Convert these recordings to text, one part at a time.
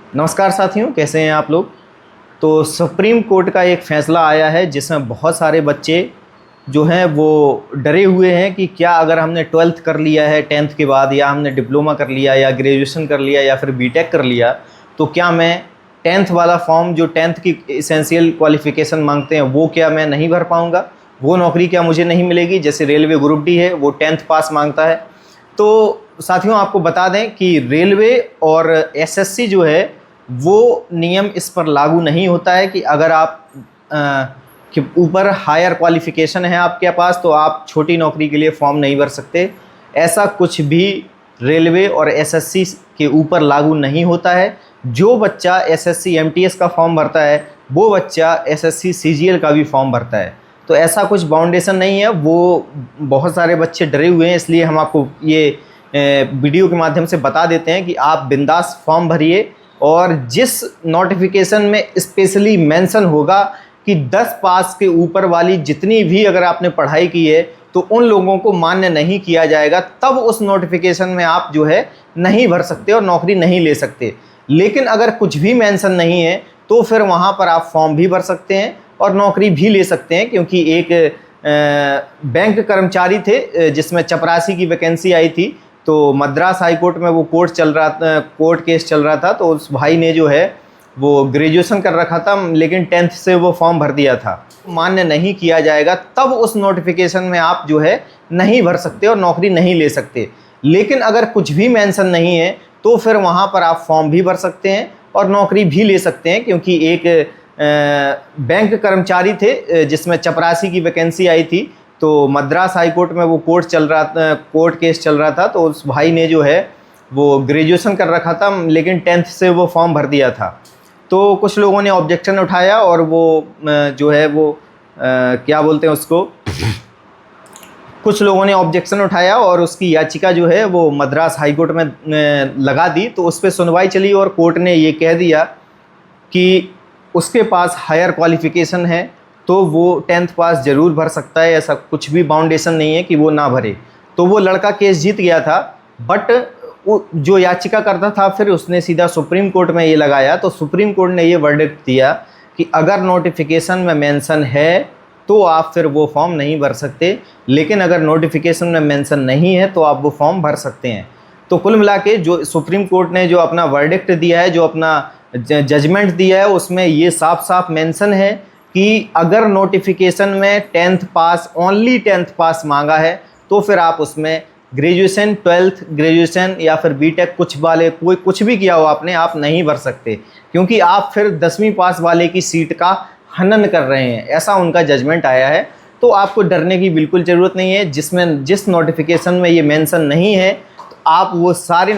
नमस्कार साथियों, कैसे हैं आप लोग। तो सुप्रीम कोर्ट का एक फ़ैसला आया है जिसमें बहुत सारे बच्चे जो हैं वो डरे हुए हैं कि क्या अगर हमने 12th कर लिया है 10th के बाद, या हमने डिप्लोमा कर लिया या ग्रेजुएशन कर लिया या फिर बीटेक कर लिया, तो क्या मैं 10th वाला फॉर्म जो 10th की एसेंशियल क्वालिफ़िकेशन मांगते हैं वो क्या मैं नहीं भर पाऊँगा, वो नौकरी क्या मुझे नहीं मिलेगी। जैसे रेलवे ग्रुप डी है वो 10th पास मांगता है। तो साथियों आपको बता दें कि रेलवे और एसएससी जो है वो नियम इस पर लागू नहीं होता है कि अगर आप के ऊपर हायर क्वालिफ़िकेशन है आपके पास तो आप छोटी नौकरी के लिए फॉर्म नहीं भर सकते। ऐसा कुछ भी रेलवे और एसएससी के ऊपर लागू नहीं होता है। जो बच्चा एसएससी एमटीएस का फॉर्म भरता है वो बच्चा एसएससी सीजीएल का भी फॉर्म भरता है। तो ऐसा कुछ बाउंडेशन नहीं है। वो बहुत सारे बच्चे डरे हुए हैं, इसलिए हम आपको ये वीडियो के माध्यम से बता देते हैं कि आप बिंदास फॉर्म भरिए। और जिस नोटिफिकेशन में स्पेशली मेंशन होगा कि 10 पास के ऊपर वाली जितनी भी अगर आपने पढ़ाई की है तो उन लोगों को मान्य नहीं किया जाएगा, तब उस नोटिफिकेशन में आप जो है नहीं भर सकते और नौकरी नहीं ले सकते। लेकिन अगर कुछ भी मेंशन नहीं है तो फिर वहाँ पर आप फॉर्म भी भर सकते हैं और नौकरी भी ले सकते हैं। क्योंकि एक बैंक कर्मचारी थे जिसमें चपरासी की वैकेंसी आई थी, तो मद्रास हाई कोर्ट में वो कोर्ट केस चल रहा था। तो उस भाई ने जो है वो ग्रेजुएशन कर रखा था लेकिन 10th से वो फॉर्म भर दिया था। मान्य नहीं किया जाएगा तब उस नोटिफिकेशन में आप जो है नहीं भर सकते और नौकरी नहीं ले सकते। लेकिन अगर कुछ भी मेंशन नहीं है तो फिर वहाँ पर आप फॉर्म भी भर सकते हैं और नौकरी भी ले सकते हैं। क्योंकि एक बैंक कर्मचारी थे जिसमें चपरासी की वैकेंसी आई थी, तो मद्रास हाई कोर्ट में वो कोर्ट केस चल रहा था। तो उस भाई ने जो है वो ग्रेजुएशन कर रखा था लेकिन 10th से वो फॉर्म भर दिया था। तो कुछ लोगों ने ऑब्जेक्शन उठाया और वो जो है वो क्या बोलते हैं उसको, कुछ लोगों ने ऑब्जेक्शन उठाया और उसकी याचिका जो है वो मद्रास हाई कोर्ट में लगा दी। तो उस पर सुनवाई चली और कोर्ट ने ये कह दिया कि उसके पास हायर क्वालिफ़िकेशन है तो वो 10th पास ज़रूर भर सकता है। ऐसा कुछ भी बाउंडेशन नहीं है कि वो ना भरे। तो वो लड़का केस जीत गया था, बट जो याचिका करता था फिर उसने सीधा सुप्रीम कोर्ट में ये लगाया। तो सुप्रीम कोर्ट ने ये वर्डिक्ट दिया कि अगर नोटिफिकेशन में मेंशन है तो आप फिर वो फॉर्म नहीं भर सकते, लेकिन अगर नोटिफिकेशन में मेंशन नहीं है तो आप वो फॉर्म भर सकते हैं। तो कुल मिला के जो सुप्रीम कोर्ट ने जो अपना वर्डिक्ट दिया है, जो अपना जजमेंट दिया है, उसमें ये साफ साफ मेंशन है कि अगर नोटिफिकेशन में 10th पास, ओनली 10th पास मांगा है तो फिर आप उसमें ग्रेजुएशन, 12th ग्रेजुएशन या फिर बीटेक कोई कुछ भी किया हो आपने, आप नहीं भर सकते। क्योंकि आप फिर 10वीं पास वाले की सीट का हनन कर रहे हैं, ऐसा उनका जजमेंट आया है। तो आपको डरने की बिल्कुल ज़रूरत नहीं है। जिस नोटिफिकेशन में ये मेंशन नहीं है तो आप वो सारे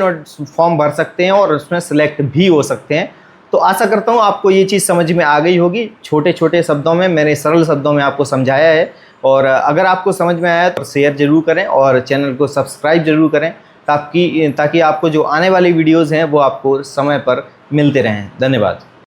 फॉर्म भर सकते हैं और उसमें सेलेक्ट भी हो सकते हैं। तो आशा करता हूँ आपको ये चीज़ समझ में आ गई होगी। छोटे छोटे शब्दों में, मैंने सरल शब्दों में आपको समझाया है। और अगर आपको समझ में आया तो शेयर ज़रूर करें और चैनल को सब्सक्राइब ज़रूर करें ताकि आपको जो आने वाली वीडियोज़ हैं वो आपको समय पर मिलते रहें। धन्यवाद।